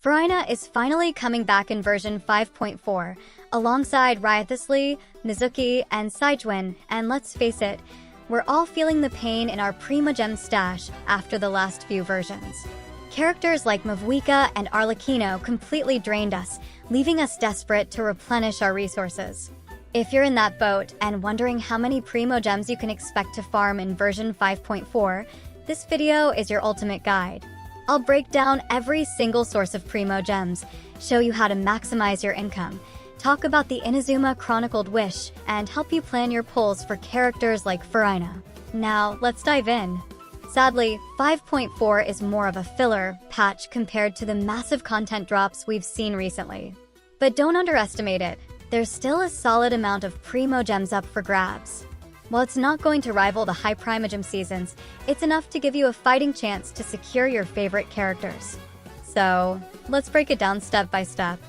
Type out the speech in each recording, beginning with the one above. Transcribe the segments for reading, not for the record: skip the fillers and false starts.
Furina is finally coming back in version 5.4, alongside Wriothesley, Mizuki, and Sigewinne, and let's face it, we're all feeling the pain in our Primogem stash after the last few versions. Characters like Mavuiika and Arlecchino completely drained us, leaving us desperate to replenish our resources. If you're in that boat and wondering how many Primogems you can expect to farm in version 5.4, this video is your ultimate guide. I'll break down every single source of Primogems, show you how to maximize your income, talk about the Inazuma Chronicled wish, and help you plan your pulls for characters like Furina. Now, let's dive in. Sadly, 5.4 is more of a filler patch compared to the massive content drops we've seen recently. But don't underestimate it, there's still a solid amount of Primogems up for grabs. While it's not going to rival the high Primogem seasons, it's enough to give you a fighting chance to secure your favorite characters. So, let's break it down step by step.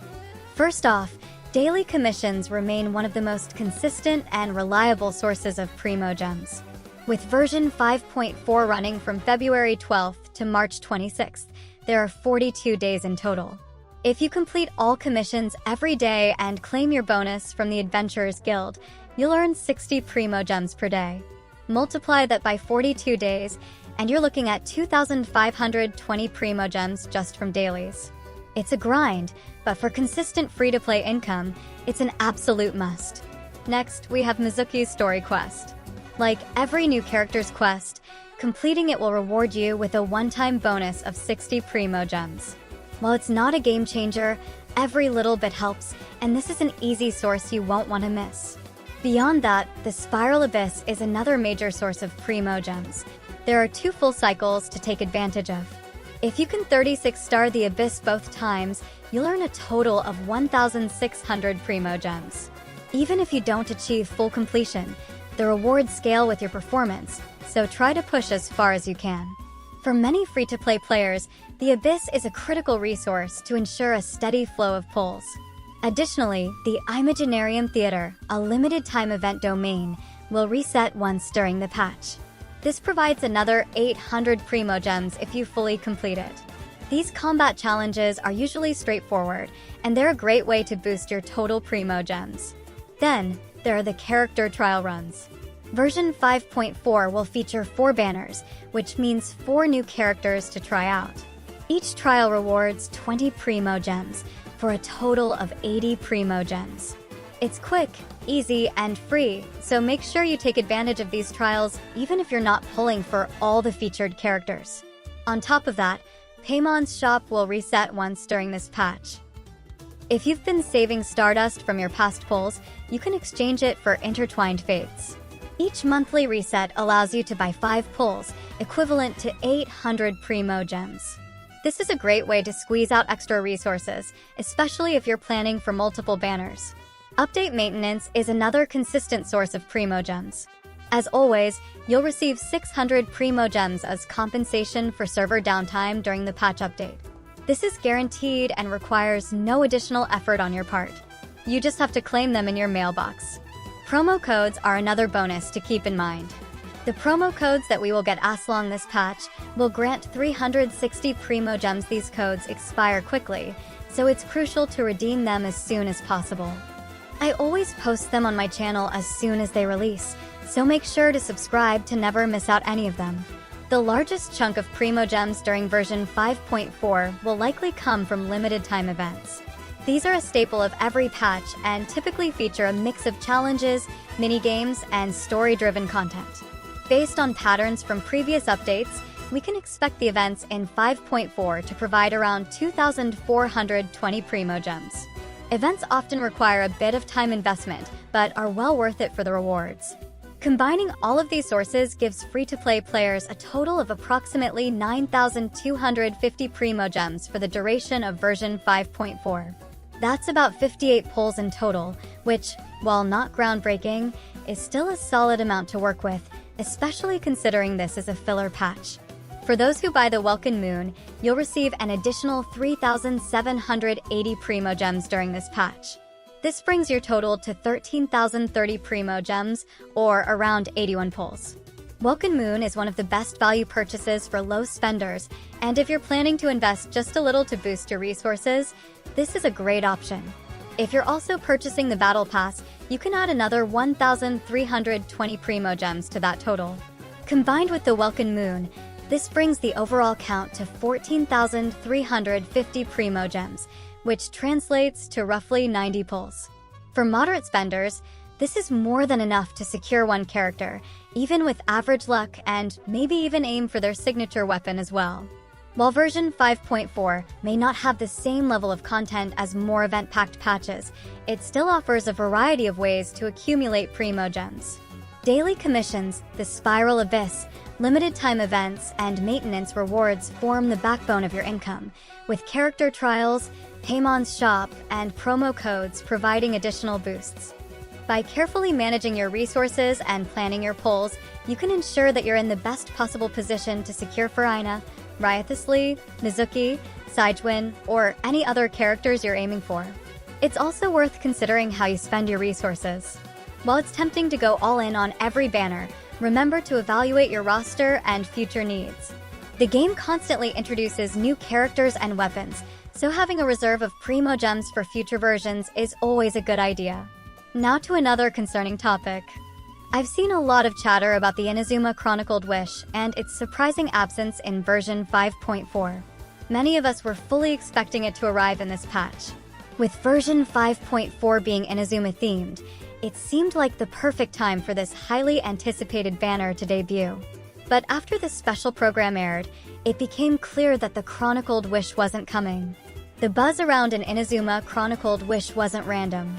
First off, daily commissions remain one of the most consistent and reliable sources of Primogems. With version 5.4 running from February 12th to March 26th, there are 42 days in total. If you complete all commissions every day and claim your bonus from the Adventurers Guild, you'll earn 60 Primogems per day. Multiply that by 42 days, and you're looking at 2,520 Primogems just from dailies. It's a grind, but for consistent free-to-play income, it's an absolute must. Next, we have Mizuki's story quest. Like every new character's quest, completing it will reward you with a one-time bonus of 60 Primogems. While it's not a game changer, every little bit helps, and this is an easy source you won't want to miss. Beyond that, the Spiral Abyss is another major source of Primogems. There are 2 full cycles to take advantage of. If you can 36-star the Abyss both times, you'll earn a total of 1,600 Primogems. Even if you don't achieve full completion, the rewards scale with your performance, so try to push as far as you can. For many free-to-play players, the Abyss is a critical resource to ensure a steady flow of pulls. Additionally, the Imaginarium Theater, a limited-time event domain, will reset once during the patch. This provides another 800 Primogems if you fully complete it. These combat challenges are usually straightforward, and they're a great way to boost your total Primogems. Then, there are the character trial runs. Version 5.4 will feature 4 banners, which means 4 new characters to try out. Each trial rewards 20 Primogems, for a total of 80 Primogems. It's quick, easy, and free, so make sure you take advantage of these trials even if you're not pulling for all the featured characters. On top of that, Paymon's shop will reset once during this patch. If you've been saving Stardust from your past pulls, you can exchange it for Intertwined Fates. Each monthly reset allows you to buy 5 pulls, equivalent to 800 Primogems. This is a great way to squeeze out extra resources, especially if you're planning for multiple banners. Update maintenance is another consistent source of Primogems. As always, you'll receive 600 Primogems as compensation for server downtime during the patch update. This is guaranteed and requires no additional effort on your part. You just have to claim them in your mailbox. Promo codes are another bonus to keep in mind. The promo codes that we will get along this patch will grant 360 Primogems. These codes expire quickly, so it's crucial to redeem them as soon as possible. I always post them on my channel as soon as they release, so make sure to subscribe to never miss out any of them. The largest chunk of Primogems during version 5.4 will likely come from limited time events. These are a staple of every patch and typically feature a mix of challenges, mini-games, and story-driven content. Based on patterns from previous updates, we can expect the events in 5.4 to provide around 2,420 Primogems. Events often require a bit of time investment, but are well worth it for the rewards. Combining all of these sources gives free-to-play players a total of approximately 9,250 Primogems for the duration of version 5.4. That's about 58 pulls in total, which, while not groundbreaking, is still a solid amount to work with, especially considering this is a filler patch. For those who buy the Welkin Moon, you'll receive an additional 3,780 Primogems during this patch. This brings your total to 13,030 Primogems, or around 81 pulls. Welkin Moon is one of the best value purchases for low spenders, and if you're planning to invest just a little to boost your resources, this is a great option. If you're also purchasing the Battle Pass, you can add another 1,320 Primogems to that total. Combined with the Welkin Moon, this brings the overall count to 14,350 Primogems, which translates to roughly 90 pulls. For moderate spenders, this is more than enough to secure one character, even with average luck, and maybe even aim for their signature weapon as well. While version 5.4 may not have the same level of content as more event-packed patches, it still offers a variety of ways to accumulate Primogems. Daily commissions, the Spiral Abyss, limited-time events, and maintenance rewards form the backbone of your income, with character trials, Paymon's shop, and promo codes providing additional boosts. By carefully managing your resources and planning your pulls, you can ensure that you're in the best possible position to secure Furina, Wriothesley, Mizuki, Sigewinne, or any other characters you're aiming for. It's also worth considering how you spend your resources. While it's tempting to go all in on every banner, remember to evaluate your roster and future needs. The game constantly introduces new characters and weapons, so having a reserve of Primogems for future versions is always a good idea. Now to another concerning topic. I've seen a lot of chatter about the Inazuma Chronicled wish and its surprising absence in version 5.4. Many of us were fully expecting it to arrive in this patch. With version 5.4 being Inazuma themed, it seemed like the perfect time for this highly anticipated banner to debut. But after the special program aired, it became clear that the Chronicled wish wasn't coming. The buzz around an Inazuma Chronicled wish wasn't random.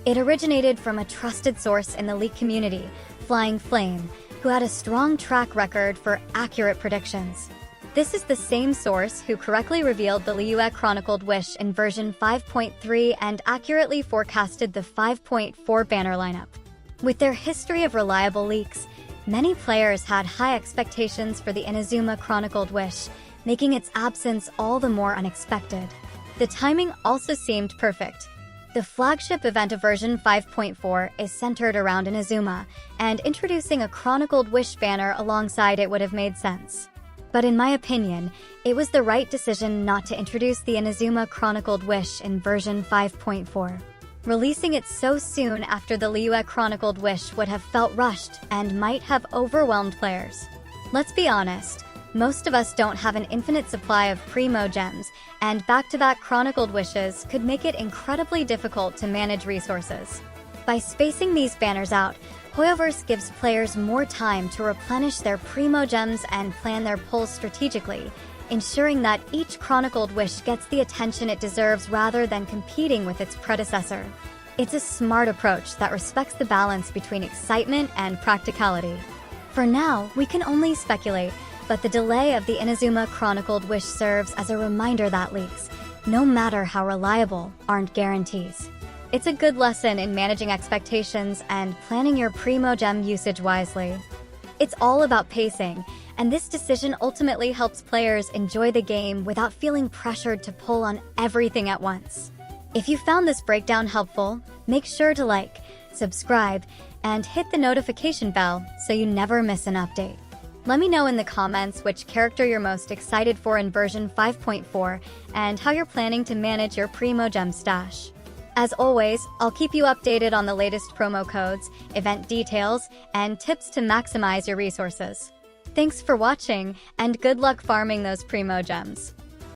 It originated from a trusted source in the leak community, Flying Flame, who had a strong track record for accurate predictions. This is the same source who correctly revealed the Liyue Chronicled wish in version 5.3 and accurately forecasted the 5.4 banner lineup. With their history of reliable leaks, many players had high expectations for the Inazuma Chronicled wish, making its absence all the more unexpected. The timing also seemed perfect. The flagship event of version 5.4 is centered around Inazuma, and introducing a Chronicled wish banner alongside it would have made sense. But in my opinion, it was the right decision not to introduce the Inazuma Chronicled wish in version 5.4. Releasing it so soon after the Liyue Chronicled wish would have felt rushed and might have overwhelmed players. Let's be honest. Most of us don't have an infinite supply of Primogems, and back-to-back Chronicled wishes could make it incredibly difficult to manage resources. By spacing these banners out, Hoyoverse gives players more time to replenish their Primogems and plan their pulls strategically, ensuring that each Chronicled wish gets the attention it deserves rather than competing with its predecessor. It's a smart approach that respects the balance between excitement and practicality. For now, we can only speculate, but the delay of the Inazuma Chronicled wish serves as a reminder that leaks, no matter how reliable, aren't guarantees. It's a good lesson in managing expectations and planning your Primogem usage wisely. It's all about pacing, and this decision ultimately helps players enjoy the game without feeling pressured to pull on everything at once. If you found this breakdown helpful, make sure to like, subscribe, and hit the notification bell so you never miss an update. Let me know in the comments which character you're most excited for in version 5.4 and how you're planning to manage your Primogem stash. As always, I'll keep you updated on the latest promo codes, event details, and tips to maximize your resources. Thanks for watching, and good luck farming those Primogems.